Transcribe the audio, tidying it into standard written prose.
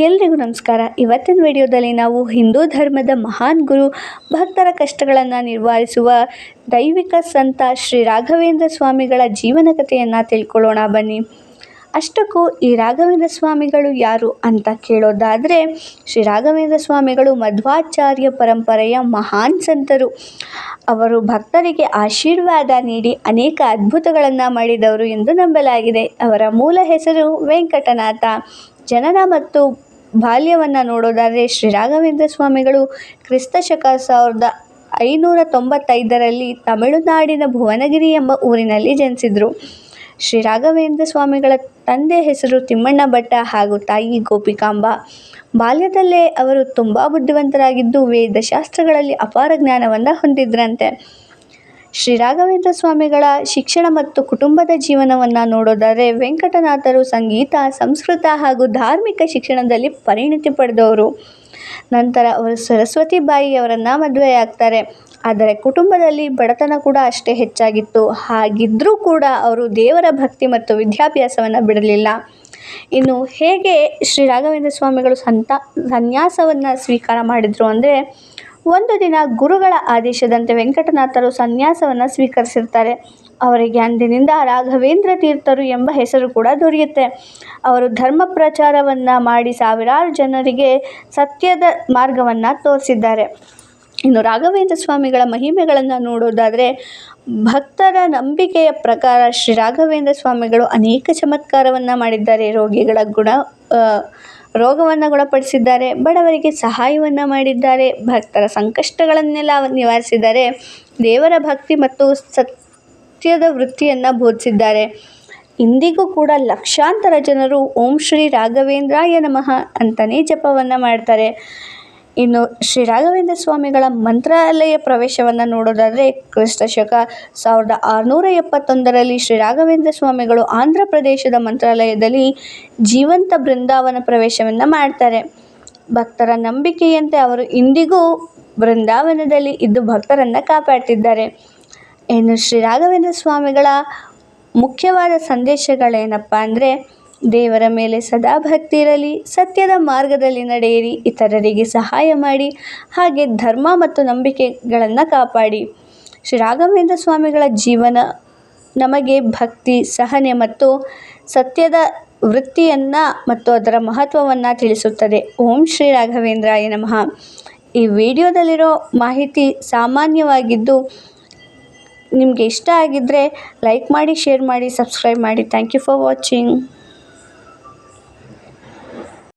ಎಲ್ರಿಗೂ ನಮಸ್ಕಾರ. ಇವತ್ತಿನ ವಿಡಿಯೋದಲ್ಲಿ ನಾವು ಹಿಂದೂ ಧರ್ಮದ ಮಹಾನ್ ಗುರು, ಭಕ್ತರ ಕಷ್ಟಗಳನ್ನು ನಿವಾರಿಸುವ ದೈವಿಕ ಸಂತ ಶ್ರೀ ರಾಘವೇಂದ್ರ ಸ್ವಾಮಿಗಳ ಜೀವನ ಕಥೆಯನ್ನು ತಿಳ್ಕೊಳ್ಳೋಣ ಬನ್ನಿ. ಅಷ್ಟಕ್ಕೂ ಈ ರಾಘವೇಂದ್ರ ಸ್ವಾಮಿಗಳು ಯಾರು ಅಂತ ಕೇಳೋದಾದರೆ, ಶ್ರೀ ರಾಘವೇಂದ್ರ ಸ್ವಾಮಿಗಳು ಮಧ್ವಾಚಾರ್ಯ ಪರಂಪರೆಯ ಮಹಾನ್ ಸಂತರು. ಅವರು ಭಕ್ತರಿಗೆ ಆಶೀರ್ವಾದ ನೀಡಿ ಅನೇಕ ಅದ್ಭುತಗಳನ್ನು ಮಾಡಿದವರು ಎಂದು ನಂಬಲಾಗಿದೆ. ಅವರ ಮೂಲ ಹೆಸರು ವೆಂಕಟನಾಥ. ಜನನ ಮತ್ತು ಬಾಲ್ಯವನ್ನು ನೋಡೋದಾದರೆ, ಶ್ರೀ ರಾಘವೇಂದ್ರ ಸ್ವಾಮಿಗಳು ಕ್ರಿಸ್ತಶಕ 1595ರಲ್ಲಿ ತಮಿಳುನಾಡಿನ ಭುವನಗಿರಿ ಎಂಬ ಊರಿನಲ್ಲಿ ಜನಿಸಿದರು. ಶ್ರೀ ರಾಘವೇಂದ್ರ ಸ್ವಾಮಿಗಳ ತಂದೆ ಹೆಸರು ತಿಮ್ಮಣ್ಣ ಭಟ್ಟ ಹಾಗೂ ತಾಯಿ ಗೋಪಿಕಾಂಬ. ಬಾಲ್ಯದಲ್ಲೇ ಅವರು ತುಂಬ ಬುದ್ಧಿವಂತರಾಗಿದ್ದು ವೇದಶಾಸ್ತ್ರಗಳಲ್ಲಿ ಅಪಾರ ಜ್ಞಾನವನ್ನು ಹೊಂದಿದ್ರಂತೆ. ಶ್ರೀ ರಾಘವೇಂದ್ರ ಸ್ವಾಮಿಗಳ ಶಿಕ್ಷಣ ಮತ್ತು ಕುಟುಂಬದ ಜೀವನವನ್ನು ನೋಡೋದಾದರೆ, ವೆಂಕಟನಾಥರು ಸಂಗೀತ, ಸಂಸ್ಕೃತ ಹಾಗೂ ಧಾರ್ಮಿಕ ಶಿಕ್ಷಣದಲ್ಲಿ ಪರಿಣಿತಿ ಪಡೆದವರು. ನಂತರ ಅವರು ಸರಸ್ವತಿ ಬಾಯಿಯವರನ್ನು ಮದುವೆಯಾಗ್ತಾರೆ. ಆದರೆ ಕುಟುಂಬದಲ್ಲಿ ಬಡತನ ಕೂಡ ಅಷ್ಟೇ ಹೆಚ್ಚಾಗಿತ್ತು. ಹಾಗಿದ್ದರೂ ಕೂಡ ಅವರು ದೇವರ ಭಕ್ತಿ ಮತ್ತು ವಿದ್ಯಾಭ್ಯಾಸವನ್ನು ಬಿಡಲಿಲ್ಲ. ಇನ್ನು ಹೇಗೆ ಶ್ರೀ ರಾಘವೇಂದ್ರ ಸ್ವಾಮಿಗಳು ಸನ್ಯಾಸವನ್ನು ಸ್ವೀಕಾರ ಮಾಡಿದರು ಅಂದರೆ, ಒಂದು ದಿನ ಗುರುಗಳ ಆದೇಶದಂತೆ ವೆಂಕಟನಾಥರು ಸನ್ಯಾಸವನ್ನು ಸ್ವೀಕರಿಸಿರ್ತಾರೆ. ಅವರಿಗೆ ಅಂದಿನಿಂದ ರಾಘವೇಂದ್ರ ತೀರ್ಥರು ಎಂಬ ಹೆಸರು ಕೂಡ ದೊರೆಯುತ್ತೆ. ಅವರು ಧರ್ಮ ಪ್ರಚಾರವನ್ನು ಮಾಡಿ ಸಾವಿರಾರು ಜನರಿಗೆ ಸತ್ಯದ ಮಾರ್ಗವನ್ನು ತೋರಿಸಿದ್ದಾರೆ. ಇನ್ನು ರಾಘವೇಂದ್ರ ಸ್ವಾಮಿಗಳ ಮಹಿಮೆಗಳನ್ನು ನೋಡೋದಾದರೆ, ಭಕ್ತರ ನಂಬಿಕೆಯ ಪ್ರಕಾರ ಶ್ರೀ ರಾಘವೇಂದ್ರ ಸ್ವಾಮಿಗಳು ಅನೇಕ ಚಮತ್ಕಾರವನ್ನು ಮಾಡಿದ್ದಾರೆ. ರೋಗವನ್ನು ಗುಣಪಡಿಸಿದ್ದಾರೆ, ಬಡವರಿಗೆ ಸಹಾಯವನ್ನು ಮಾಡಿದ್ದಾರೆ, ಭಕ್ತರ ಸಂಕಷ್ಟಗಳನ್ನೆಲ್ಲ ನಿವಾರಿಸಿದ್ದಾರೆ, ದೇವರ ಭಕ್ತಿ ಮತ್ತು ಸತ್ಯದ ವೃತ್ತಿಯನ್ನು ಬೋಧಿಸಿದ್ದಾರೆ. ಇಂದಿಗೂ ಕೂಡ ಲಕ್ಷಾಂತರ ಜನರು ಓಂ ಶ್ರೀ ರಾಘವೇಂದ್ರಾಯ ನಮಃ ಅಂತಲೇ ಜಪವನ್ನು ಮಾಡ್ತಾರೆ. ಇನ್ನು ಶ್ರೀ ರಾಘವೇಂದ್ರ ಸ್ವಾಮಿಗಳ ಮಂತ್ರಾಲಯ ಪ್ರವೇಶವನ್ನು ನೋಡೋದಾದರೆ, ಕ್ರಿಸ್ತಶಕ 1671ರಲ್ಲಿ ಶ್ರೀ ರಾಘವೇಂದ್ರ ಸ್ವಾಮಿಗಳು ಆಂಧ್ರ ಪ್ರದೇಶದ ಮಂತ್ರಾಲಯದಲ್ಲಿ ಜೀವಂತ ಬೃಂದಾವನ ಪ್ರವೇಶವನ್ನು ಮಾಡ್ತಾರೆ. ಭಕ್ತರ ನಂಬಿಕೆಯಂತೆ ಅವರು ಇಂದಿಗೂ ಬೃಂದಾವನದಲ್ಲಿ ಇದ್ದು ಭಕ್ತರನ್ನು ಕಾಪಾಡ್ತಿದ್ದಾರೆ. ಇನ್ನು ಶ್ರೀ ರಾಘವೇಂದ್ರ ಸ್ವಾಮಿಗಳ ಮುಖ್ಯವಾದ ಸಂದೇಶಗಳೇನಪ್ಪ ಅಂದರೆ, ದೇವರ ಮೇಲೆ ಸದಾ ಭಕ್ತಿ ಇರಲಿ, ಸತ್ಯದ ಮಾರ್ಗದಲ್ಲಿ ನಡೆಯಿರಿ, ಇತರರಿಗೆ ಸಹಾಯ ಮಾಡಿ, ಹಾಗೆ ಧರ್ಮ ಮತ್ತು ನಂಬಿಕೆಗಳನ್ನು ಕಾಪಾಡಿ. ಶ್ರೀ ರಾಘವೇಂದ್ರ ಸ್ವಾಮಿಗಳ ಜೀವನ ನಮಗೆ ಭಕ್ತಿ, ಸಹನೆ ಮತ್ತು ಸತ್ಯದ ವೃತ್ತಿಯನ್ನು ಮತ್ತು ಅದರ ಮಹತ್ವವನ್ನು ತಿಳಿಸುತ್ತದೆ. ಓಂ ಶ್ರೀ ರಾಘವೇಂದ್ರಾಯ ನಮಃ. ಈ ವಿಡಿಯೋದಲ್ಲಿರೋ ಮಾಹಿತಿ ಸಾಮಾನ್ಯವಾಗಿದ್ದು, ನಿಮಗೆ ಇಷ್ಟ ಆಗಿದ್ದರೆ ಲೈಕ್ ಮಾಡಿ, ಶೇರ್ ಮಾಡಿ, ಸಬ್ಸ್ಕ್ರೈಬ್ ಮಾಡಿ. Thank you for watching.